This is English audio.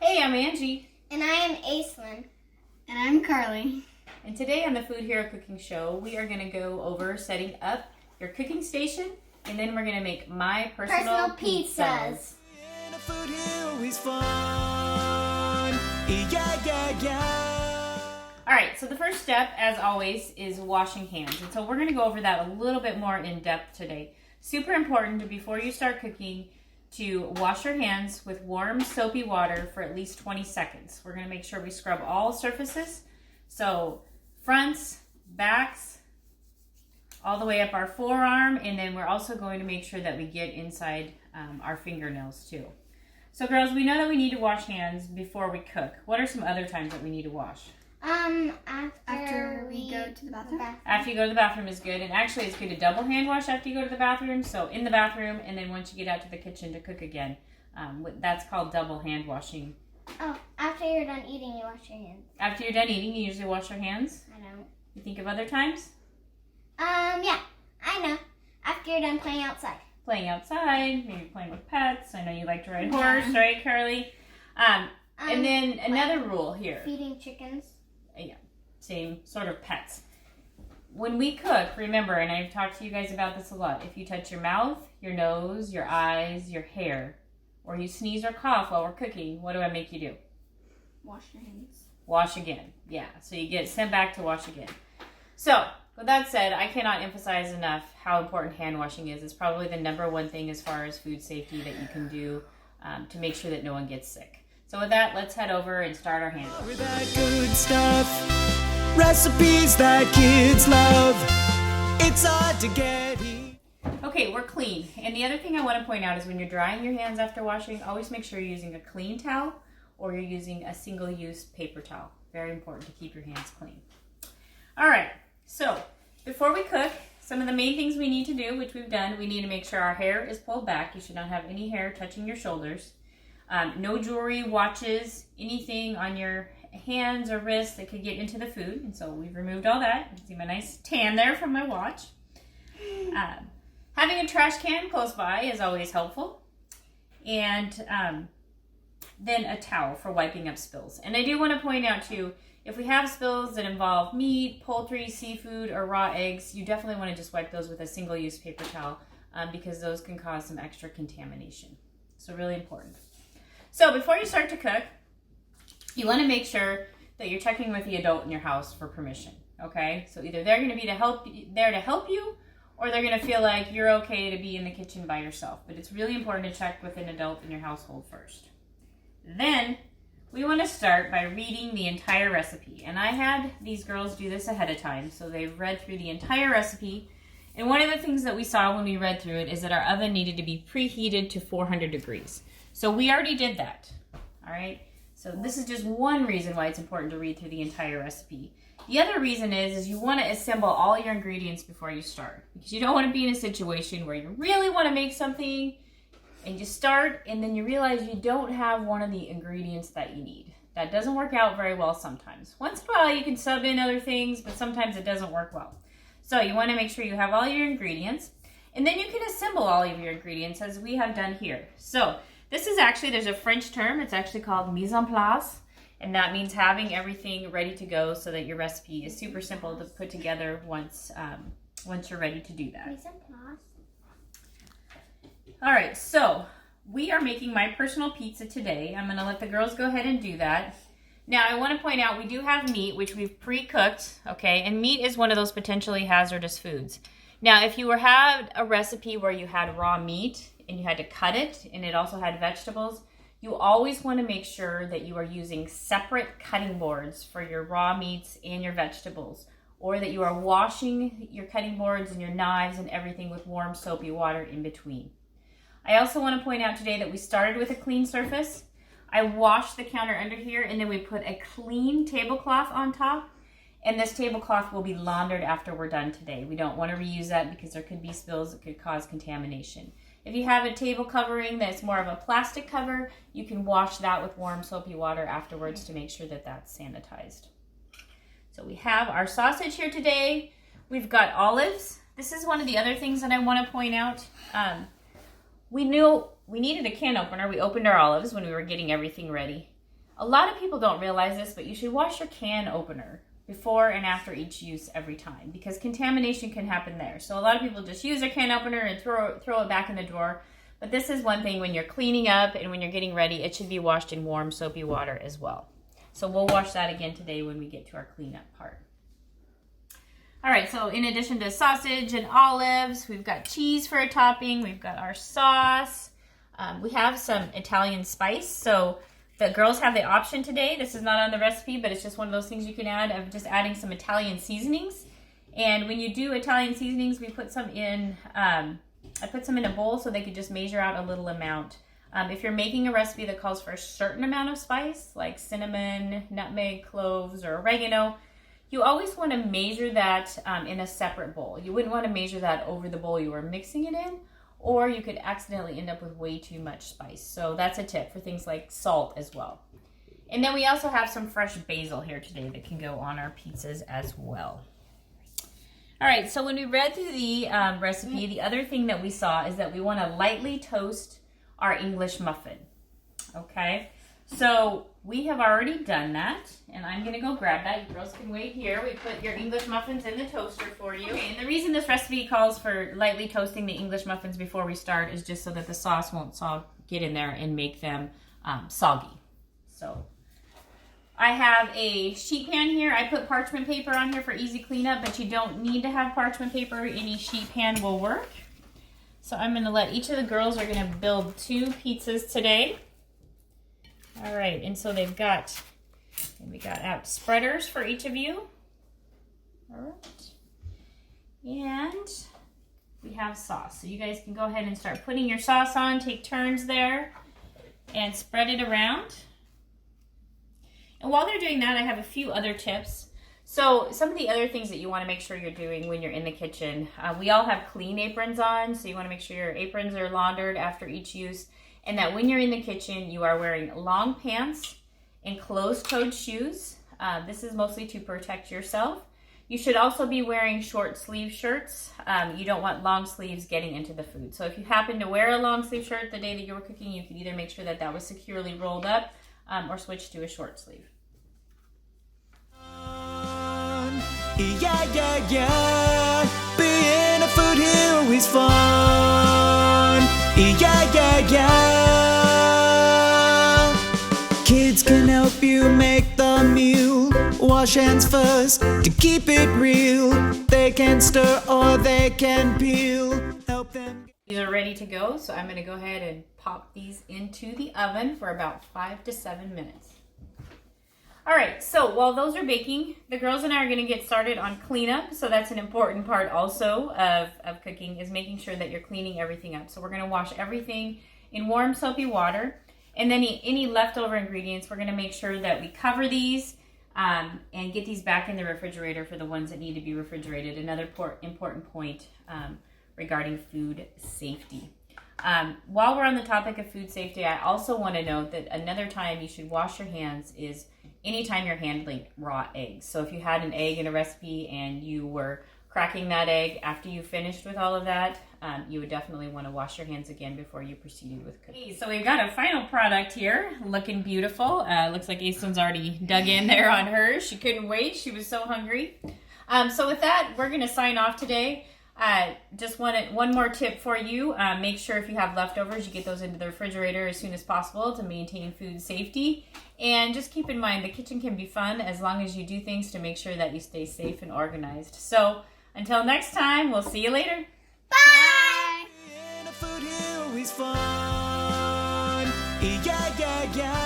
Hey, I'm Angie. And I am Aislinn. And I'm Carly. And today on the Food Hero Cooking Show, we are going to go over setting up your cooking station, and then we're going to make my personal pizzas. And a food hero is fun. Yeah. All right, so the first step, as always, is washing hands. And so we're going to go over that a little bit more in depth today. Super important before you start cooking to wash your hands with warm, soapy water for at least 20 seconds. We're going to make sure we scrub all surfaces. So fronts, backs, all the way up our forearm, and then we're also going to make sure that we get inside our fingernails too. So girls, we know that we need to wash hands before we cook. What are some other times that we need to wash? After we go to the bathroom. After you go to the bathroom is good, and actually it's good to double hand wash after you go to the bathroom. So in the bathroom, and then once you get out to the kitchen to cook again. That's called double hand washing. Oh, after you're done eating, you wash your hands. After you're done eating, you usually wash your hands? I don't. You think of other times? Yeah, I know. After you're done playing outside. Playing outside, maybe playing with pets. I know you like to ride horse, right, Carly? And then another rule here. Feeding chickens. Yeah, same sort of pets. When we cook, remember, and I've talked to you guys about this a lot, if you touch your mouth, your nose, your eyes, your hair, or you sneeze or cough while we're cooking, what do I make you do? Wash your hands. Wash again. Yeah, so you get sent back to wash again. So, with that said, I cannot emphasize enough how important hand washing is. It's probably the number one thing as far as food safety that you can do to make sure that no one gets sick. So with that, let's head over and start our hand wash. With that good stuff, recipes that kids love. It's hard to get here. Okay, we're clean. And the other thing I want to point out is when you're drying your hands after washing, always make sure you're using a clean towel or you're using a single-use paper towel. Very important to keep your hands clean. All right, so before we cook, some of the main things we need to do, which we've done, we need to make sure our hair is pulled back. You should not have any hair touching your shoulders. No jewelry, watches, anything on your hands or wrists that could get into the food. And so we've removed all that. You can see my nice tan there from my watch. Having a trash can close by is always helpful. And then a towel for wiping up spills. And I do want to point out too, if we have spills that involve meat, poultry, seafood, or raw eggs, you definitely want to just wipe those with a single-use paper towel because those can cause some extra contamination. So really important. So before you start to cook, you want to make sure that you're checking with the adult in your house for permission, okay? So either they're going to be there to help you, or they're going to feel like you're okay to be in the kitchen by yourself. But it's really important to check with an adult in your household first. Then we want to start by reading the entire recipe. And I had these girls do this ahead of time, so they've read through the entire recipe. And one of the things that we saw when we read through it is that our oven needed to be preheated to 400 degrees. So we already did that, all right? So this is just one reason why it's important to read through the entire recipe. The other reason is you want to assemble all your ingredients before you start, because you don't want to be in a situation where you really want to make something and you start and then you realize you don't have one of the ingredients that you need. That doesn't work out very well sometimes. Once in a while you can sub in other things, but sometimes it doesn't work well. So you want to make sure you have all your ingredients, and then you can assemble all of your ingredients as we have done here. So this is actually, there's a French term, it's actually called mise en place, and that means having everything ready to go so that your recipe is super simple to put together once you're ready to do that. Mise en place. All right, so we are making my personal pizza today. I'm gonna let the girls go ahead and do that. Now I wanna point out we do have meat, which we've pre-cooked, okay? And meat is one of those potentially hazardous foods. Now, if you had a recipe where you had raw meat and you had to cut it and it also had vegetables, you always want to make sure that you are using separate cutting boards for your raw meats and your vegetables, or that you are washing your cutting boards and your knives and everything with warm soapy water in between. I also want to point out today that we started with a clean surface. I washed the counter under here, and then we put a clean tablecloth on top. And this tablecloth will be laundered after we're done today. We don't want to reuse that because there could be spills that could cause contamination. If you have a table covering that's more of a plastic cover, you can wash that with warm soapy water afterwards to make sure that that's sanitized. So we have our sausage here today. We've got olives. This is one of the other things that I want to point out. We knew we needed a can opener. We opened our olives when we were getting everything ready. A lot of people don't realize this, but you should wash your can opener before and after each use every time, because contamination can happen there. So a lot of people just use their can opener and throw it back in the drawer. But this is one thing, when you're cleaning up and when you're getting ready, it should be washed in warm soapy water as well. So we'll wash that again today when we get to our cleanup part. All right, so in addition to sausage and olives, we've got cheese for a topping. We've got our sauce. We have some Italian spice. So the girls have the option today. This is not on the recipe, but it's just one of those things you can add, of just adding some Italian seasonings. And when you do Italian seasonings, we put some in, I put some in a bowl so they could just measure out a little amount. If you're making a recipe that calls for a certain amount of spice, like cinnamon, nutmeg, cloves, or oregano, you always want to measure that in a separate bowl. You wouldn't want to measure that over the bowl you were mixing it in, or you could accidentally end up with way too much spice. So that's a tip for things like salt as well. And then we also have some fresh basil here today that can go on our pizzas as well. All right, so when we read through the recipe, the other thing that we saw is that we want to lightly toast our English muffin. Okay, so we have already done that, and I'm gonna go grab that. You girls can wait here. We put your English muffins in the toaster for you. Okay, and the reason this recipe calls for lightly toasting the English muffins before we start is just so that the sauce won't get in there and make them soggy. So I have a sheet pan here. I put parchment paper on here for easy cleanup, but you don't need to have parchment paper. Any sheet pan will work. So I'm going to let each of the girls are going to build 2 pizzas today. All right, and so we got out spreaders for each of you. All right, and we have sauce. So you guys can go ahead and start putting your sauce on. Take turns there and spread it around. And while they're doing that, I have a few other tips. So some of the other things that you want to make sure you're doing when you're in the kitchen, we all have clean aprons on, so you want to make sure your aprons are laundered after each use, and that when you're in the kitchen, you are wearing long pants and closed-toed shoes. This is mostly to protect yourself. You should also be wearing short sleeve shirts. You don't want long sleeves getting into the food. So if you happen to wear a long sleeve shirt the day that you were cooking, you could either make sure that that was securely rolled up or switch to a short sleeve. Yeah, yeah, yeah. Being a food hero is fun. Yeah, yeah, yeah. Kids can help you make the meal. Wash hands first to keep it real. They can stir or they can peel. Help them. These are ready to go, so I'm going to go ahead and pop these into the oven for about 5 to 7 minutes. All right, so while those are baking, the girls and I are going to get started on cleanup. So that's an important part also of cooking, is making sure that you're cleaning everything up. So we're going to wash everything in warm soapy water. And then any leftover ingredients, we're going to make sure that we cover these and get these back in the refrigerator for the ones that need to be refrigerated. Another important point regarding food safety. While we're on the topic of food safety, I also want to note that another time you should wash your hands is anytime you're handling raw eggs. So if you had an egg in a recipe and you were cracking that egg after you finished with all of that, you would definitely want to wash your hands again before you proceeded with cooking. So we've got a final product here, looking beautiful. Looks like Aislinn's already dug in there on hers. She couldn't wait. She was so hungry. So with that, we're going to sign off today. Just one more tip for you. Make sure if you have leftovers, you get those into the refrigerator as soon as possible to maintain food safety. And just keep in mind, the kitchen can be fun as long as you do things to make sure that you stay safe and organized. So until next time, we'll see you later. Bye! Being a food hero is fun. Yeah, yeah, yeah.